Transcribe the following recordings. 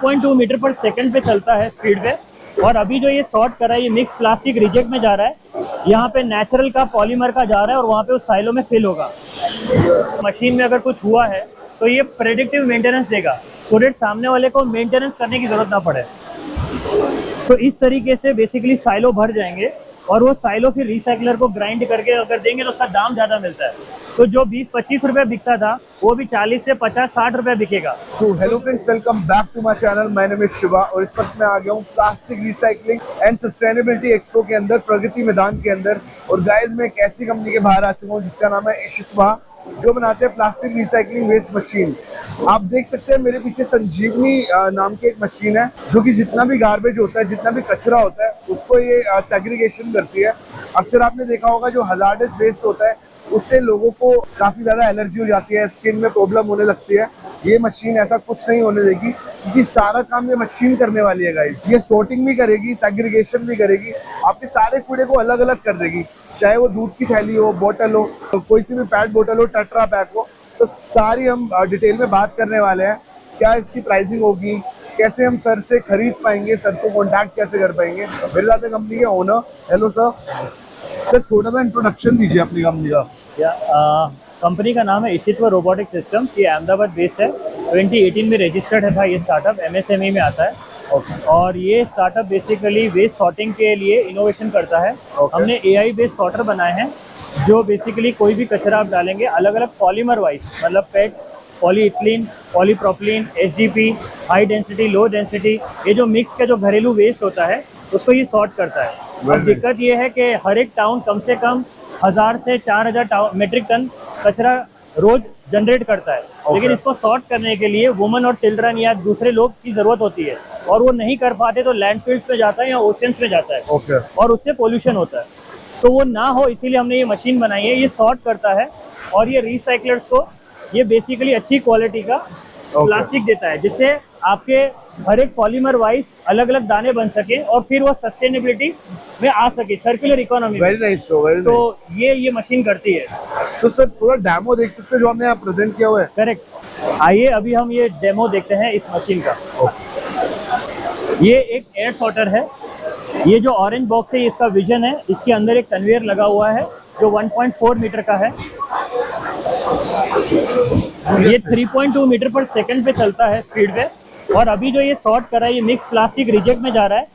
0.2 metre पर second पे चलता है स्पीड पे। और अभी जो ये सॉर्ट कर रहा है, ये मिक्स प्लास्टिक रिजेक्ट में जा रहा है, यहाँ पे नेचुरल का पॉलीमर का जा रहा है और वहाँ पे उस साइलो में फिल होगा। मशीन में अगर कुछ हुआ है तो ये प्रेडिक्टिव मेंटेनेंस देगा, सो दैट सामने वाले को मेंटेनेंस करने की जरूरत ना पड़े। तो इस तरीके से बेसिकली साइलो भर जाएंगे और वो साइलो फिर रिसाइकलर को ग्राइंड करके अगर देंगे तो उसका दाम ज़्यादा मिलता है। तो जो 20-25 रुपये बिकता था वो भी 40 से 50-60 रुपये बिकेगा। So hello friends, welcome back to my channel. My name is Shiva और इस वक्त मैं आ गया हूँ plastic recycling and sustainability expo के अंदर, प्रगति मैदान के अंदर। और गाइस, मैं एक ऐसी कंपनी के बाहर आ चुका हूँ जिसका नाम है इशित्वा, जो बनाते हैं प्लास्टिक रिसाइकलिंग वेस्ट मशीन। आप देख सकते हैं मेरे पीछे संजीवनी नाम की एक मशीन है, जो कि जितना भी गार्बेज होता है, जितना भी कचरा होता है, उसको ये सेग्रीगेशन करती है। अक्सर आपने देखा होगा जो हजार्डस वेस्ट होता है उससे लोगों को काफी ज्यादा एलर्जी हो जाती है, स्किन में प्रॉब्लम होने लगती है। ये मशीन ऐसा कुछ नहीं होने देगी, क्योंकि सारा काम ये मशीन करने वाली है गाइस। ये सॉर्टिंग भी करेगी, सेग्रीगेशन भी करेगी, आपके सारे कूड़े को अलग अलग कर देगी। चाहे वो दूध की थैली हो, बोतल हो, कोई सी भी पैट बोतल हो, टेट्रा पैक हो, तो सारी हम डिटेल में बात करने वाले हैं। क्या इसकी प्राइसिंग होगी, कैसे हम सर से खरीद पाएंगे, सर को कॉन्टैक्ट कैसे कर पाएंगे। मेरे साथ है कंपनी के ओनर। Hello sir. सर, छोटा सा इंट्रोडक्शन दीजिए अपनी कंपनी का। कंपनी का नाम है इशित्वा रोबोटिक सिस्टम्स। ये अहमदाबाद बेस्ड है, 2018 में रजिस्टर्ड है था। ये स्टार्टअप MSME में आता है। और ये स्टार्टअप बेसिकली वेस्ट सॉर्टिंग के लिए इनोवेशन करता है। हमने AI बेस्ड सॉर्टर बनाए हैं, जो बेसिकली कोई भी कचरा आप डालेंगे अलग अलग पॉलीमर वाइज, मतलब PET, polyethylene, polypropylene, SDP, high density, low density, ये जो मिक्स का जो घरेलू वेस्ट होता है उसको ये सॉर्ट करता है। अब दिक्कत ये है कि हर एक टाउन कम से कम 1000 से 4000 मेट्रिक टन कचरा रोज जनरेट करता है। लेकिन इसको सॉर्ट करने के लिए वुमन और चिल्ड्रन या दूसरे लोग की जरूरत होती है, और वो नहीं कर पाते तो लैंडफिल्स में जाता है या ओशंस में जाता है। और उससे पोल्यूशन होता है। तो वो ना हो इसीलिए हमने ये मशीन बनाई है। ये सॉर्ट करता है और ये रिसाइकलर्स को ये बेसिकली अच्छी क्वालिटी का प्लास्टिक देता है, जिससे आपके हर एक पॉलीमर वाइज अलग अलग दाने बन सके और फिर वो सस्टेनेबिलिटी में आ सके, सर्कुलर इकोनॉमी। Very nice. तो ये मशीन करती है। तो सर, थोड़ा डेमो देख सकते हैं जो हमने यहाँ प्रेजेंट किया हुआ है। करेक्ट। आइए अभी हम ये डेमो देखते हैं इस मशीन का। ये एक एयर सॉर्टर है। ये जो ऑरेंज बॉक्स है, इसका विजन है। इसके अंदर एक कन्वेयर लगा हुआ है जो 1.4 मीटर का है। ये 3.2 मीटर पर सेकंड पे चलता है स्पीड पे। और अभी जो ये सॉर्ट कर रहा है, ये मिक्स प्लास्टिक रिजेक्ट में जा रहा है,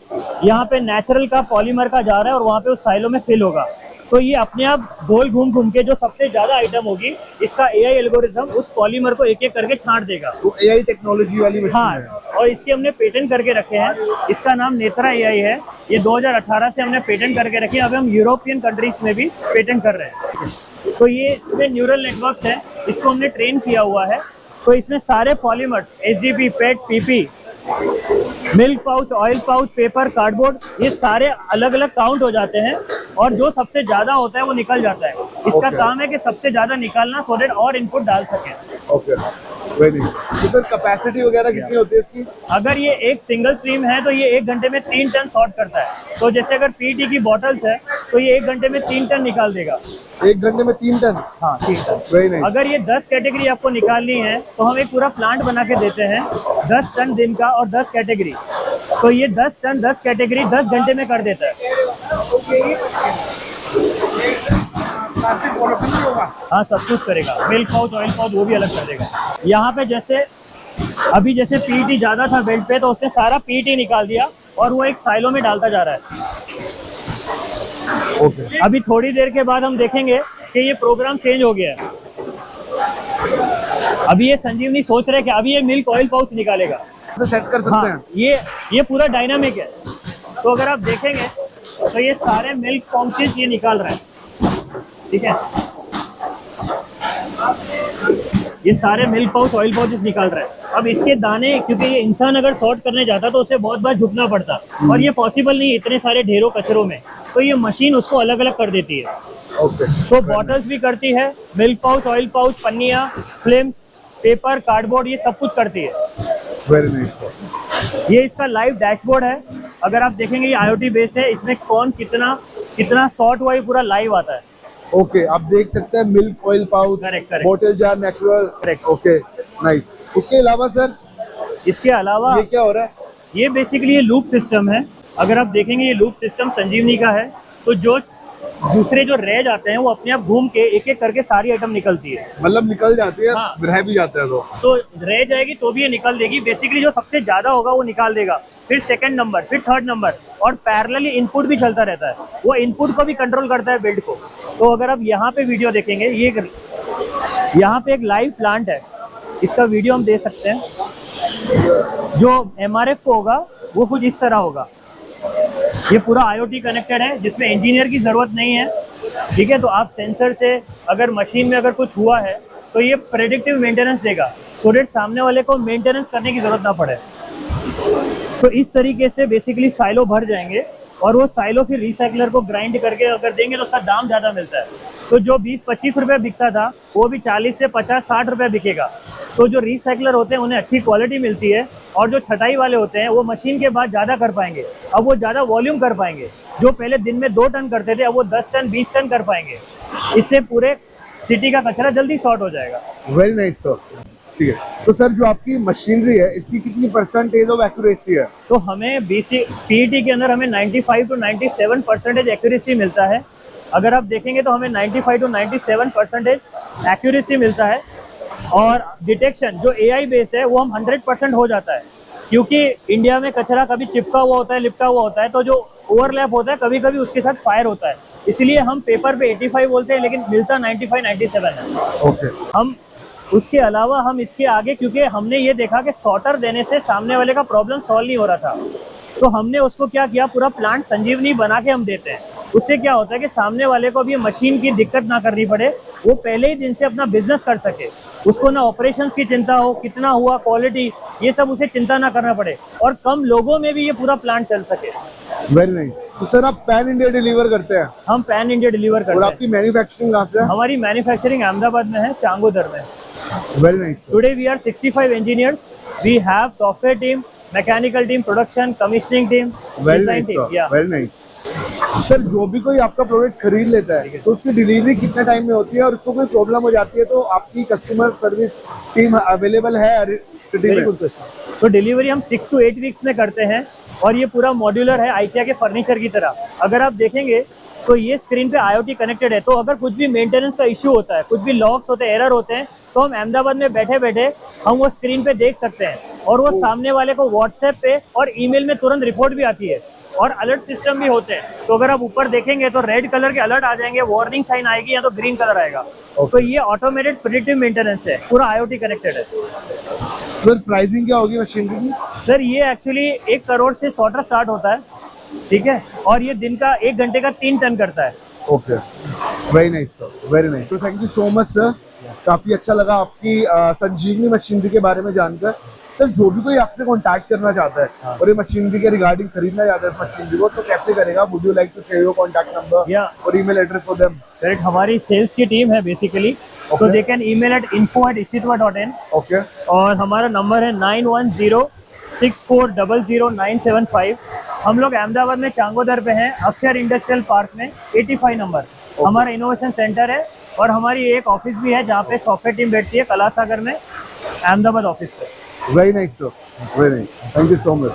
यहाँ पे नेचुरल का पॉलीमर का जा रहा है और वहाँ पे उस साइलो में फिल होगा। तो ये अपने आप गोल घूम के जो सबसे ज्यादा आइटम होगी, इसका AI एल्गोरिथम उस पॉलीमर को एक एक करके छांट देगा। तो AI टेक्नोलॉजी वाली मशीन है। और इसके हमने पेटेंट करके रखे हैं। इसका नाम नेत्रा AI है। ये 2018 से हमने पेटेंट करके रखे हैं। अब हम यूरोपियन कंट्रीज में भी पेटेंट कर रहे हैं। तो ये इसमें न्यूरल नेटवर्क है, इसको हमने ट्रेन किया हुआ है। तो इसमें सारे polymers, SDP, PET, PP, milk pouch, oil pouch, paper, cardboard, ये सारे अलग अलग काउंट हो जाते हैं और जो सबसे ज्यादा होता है वो निकल जाता है। इसका काम है कि सबसे ज्यादा निकालना, सो दैट और इनपुट डाल सके। वेरी। तो सर, कैपेसिटी वगैरह कितनी होती है इसकी? अगर ये एक सिंगल स्ट्रीम है तो ये 1 घंटे में 3 टन सॉर्ट करता है। तो जैसे अगर PET की बॉटल्स है तो ये 1 घंटे में 3 टन निकाल देगा। 1 घंटे में 3 टन? हाँ, 3 टन। Very nice. अगर ये 10 कैटेगरी आपको निकालनी है तो हम एक पूरा प्लांट बना के देते हैं, 10 टन दिन का और 10 कैटेगरी। तो ये 10 टन 10 कैटेगरी 10 घंटे में कर देता है। हाँ, सब कुछ करेगा। मिल्क पाउच, ऑयल पाउच वो भी अलग कर देगा। यहाँ पे जैसे PET ज्यादा था बेल्ट पे, तो उसने सारा PET निकाल दिया और वो एक साइलो में डालता जा रहा है। अभी थोड़ी देर के बाद हम देखेंगे कि ये प्रोग्राम चेंज हो गया है। अभी ये संजीवनी सोच रहे हैं कि अभी ये मिल्क ऑयल पाउच निकालेगा। तो सेट कर सकते हैं। ये पूरा डायनामिक है। तो अगर आप देखेंगे तो ये सारे मिल्क पाउचेस ये निकाल रहा है। ठीक है, ये सारे मिल्क पाउच, ऑयल पाउचेस निकाल रहा है। अब इसके दाने, क्योंकि ये इंसान अगर सॉर्ट करने जाता तो उसे बहुत बार झुकना पड़ता, और ये पॉसिबल नहीं इतने सारे ढेरों कचरों में। तो ये मशीन उसको अलग अलग कर देती है। तो बॉटल्स भी करती है, मिल्क पाउच, ऑयल पाउच, पन्नियाँ, फिल्म्स, पेपर, कार्डबोर्ड, ये सब कुछ करती है। Very nice. ये इसका लाइव डैशबोर्ड है। अगर आप देखेंगे ये IoT बेस्ड है। इसमें कौन कितना सॉर्ट हुआ, ये पूरा लाइव आता है। ओके, आप देख सकते हैं मिल्क, ऑयल पाउच, करेक्ट, बोतल jar, natural. Correct. Okay, nice. उसके अलावा सर इसके अलावा ये क्या हो रहा है? ये बेसिकली ये लूप सिस्टम है। अगर आप देखेंगे ये लूप सिस्टम संजीवनी का है, तो जो दूसरे जो रह जाते हैं वो अपने आप घूम के एक एक करके सारी आइटम निकलती है। मतलब निकल जाती है, हाँ। रह भी जाते हैं तो रह जाएगी तो भी ये निकल देगी। बेसिकली जो सबसे ज्यादा होगा वो निकाल देगा, फिर सेकंड नंबर, फिर थर्ड नंबर, और पैरेलली इनपुट भी चलता रहता है। वो इनपुट को भी कंट्रोल करता है बिल्ड को। तो अगर आप यहाँ पे वीडियो देखेंगे, ये यहाँ पे एक लाइव प्लांट है, इसका वीडियो हम दे सकते हैं। जो MRF होगा वो कुछ इस तरह होगा। ये पूरा IoT कनेक्टेड है, जिसमें इंजीनियर की जरूरत नहीं है, ठीक है। तो आप सेंसर से अगर मशीन में अगर कुछ हुआ है तो ये प्रेडिक्टिव मेंटेनेंस देगा, सो दैट सामने वाले को मेंटेनेंस करने की जरूरत ना पड़े। तो इस तरीके से बेसिकली साइलो भर जाएंगे, और वो साइलो फिर रिसाइकलर को ग्राइंड करके अगर देंगे तो उसका दाम ज़्यादा मिलता है। तो जो 20-25 रुपये बिकता था वो भी 40 से 50-60 रुपये बिकेगा। तो जो रिसाइकलर होते हैं उन्हें अच्छी क्वालिटी मिलती है, और जो छटाई वाले होते हैं वो मशीन के बाद ज़्यादा कर पाएंगे। अब वो ज़्यादा वॉल्यूम कर पाएंगे। जो पहले दिन में 2 टन करते थे, अब वो 10 टन 20 टन कर पाएंगे। इससे पूरे सिटी का कचरा जल्दी सॉर्ट हो जाएगा। Very nice sir. ठीक है, तो सर जो आपकी मशीनरी है इसकी कितनी परसेंटेज ऑफ एक्यूरेसी है? तो हमें बेसिक PET के अंदर हमें 95 to 97% एक्यूरेसी मिलता है। अगर आप देखेंगे तो हमें 95 to 97% एक्यूरेसी मिलता है। और डिटेक्शन जो AI बेस है वो हम 100% हो जाता है, क्योंकि इंडिया में कचरा कभी चिपका हुआ होता है, लिपटा हुआ होता है, तो जो ओवरलैप होता है कभी कभी उसके साथ फायर होता है। इसलिए हम पेपर पे 85 बोलते हैं, लेकिन मिलता 95-97 है। ओके। हम उसके अलावा हम इसके आगे, क्योंकि हमने ये देखा कि सॉर्टर देने से सामने वाले का प्रॉब्लम सॉल्व नहीं हो रहा था, तो हमने उसको क्या किया, पूरा प्लांट संजीवनी बना के हम देते हैं। उससे क्या होता है कि सामने वाले को भी मशीन की दिक्कत ना करनी पड़े, वो पहले ही दिन से अपना बिजनेस कर सके। उसको ना ऑपरेशंस की चिंता हो, कितना हुआ, क्वालिटी, ये सब उसे चिंता ना करना पड़े, और कम लोगों में भी ये पूरा प्लांट चल सके। Very nice. तो सर आप पैन इंडिया डिलीवर करते हैं? हम पैन इंडिया डिलीवर करते हैं। और आपकी मैन्युफैक्चरिंग कहाँ से है? हमारी मैन्युफैक्चरिंग अहमदाबाद में है, चांगोदर में। Very nice. Today we are 65 engineers. We have software team, mechanical team, production, commissioning team, very design nice team. Sir, Yeah. Very nice. Sir जो भी कोई आपका प्रोडक्ट खरीद लेता है तो उसकी डिलीवरी कितने टाइम में होती है, और उसको कोई प्रॉब्लम हो जाती है तो आपकी कस्टमर सर्विस टीम अवेलेबल है सिटी Very में? good question. तो डिलीवरी हम 6 to 8 वीक्स में करते हैं, और ये पूरा मॉड्यूलर है, IKEA के फर्नीचर की तरह। अगर आप देखेंगे तो ये स्क्रीन पे IoT कनेक्टेड है, तो अगर कुछ भी मेंटेनेंस का इश्यू होता है, कुछ भी लॉक्स होते हैं, एरर होते हैं, तो हम अहमदाबाद में बैठे बैठे हम वो स्क्रीन पे देख सकते हैं, और वो सामने वाले को व्हाट्सएप पे और ईमेल में तुरंत रिपोर्ट भी आती है, और अलर्ट सिस्टम भी होते हैं। तो अगर आप ऊपर देखेंगे तो रेड कलर के अलर्ट आ जाएंगे, वार्निंग साइन आएगी, या तो ग्रीन कलर आएगा। तो ये ऑटोमेटेड प्रेडिक्टिव मेंटेनेंस है, पूरा IoT कनेक्टेड है। सर प्राइसिंग क्या होगी मशीनरी की? सर ये एक्चुअली 1 करोड़ से सॉर्टर स्टार्ट होता है, ठीक है, और ये दिन का 1 घंटे का 3 टन करता है। Okay, very nice sir, very nice. तो thank you so much sir, काफी अच्छा लगा आपकी संजीवनी मशीनरी के बारे में जानकर। सर जो भी कोई आपसे कांटेक्ट करना चाहता है और ये मशीनरी के रिगार्डिंग खरीदना चाहता है मशीनरी को, तो कैसे करेगा? Would you like to share your contact number और email address for them? Correct, हमारी सेल्स की टीम है बेसिकली, तो they can email at info@ishitwa.in। Okay. और हमारा नंबर है 9106400975। हम लोग अहमदाबाद में चांगोदर पे हैं, अक्षर इंडस्ट्रियल पार्क में 85 नंबर हमारा इनोवेशन सेंटर है, और हमारी एक ऑफिस भी है जहाँ पे सॉफ्टवेयर टीम बैठती है, कलासागर में, अहमदाबाद ऑफिस पे। Very nice sir, very nice, thank you so much.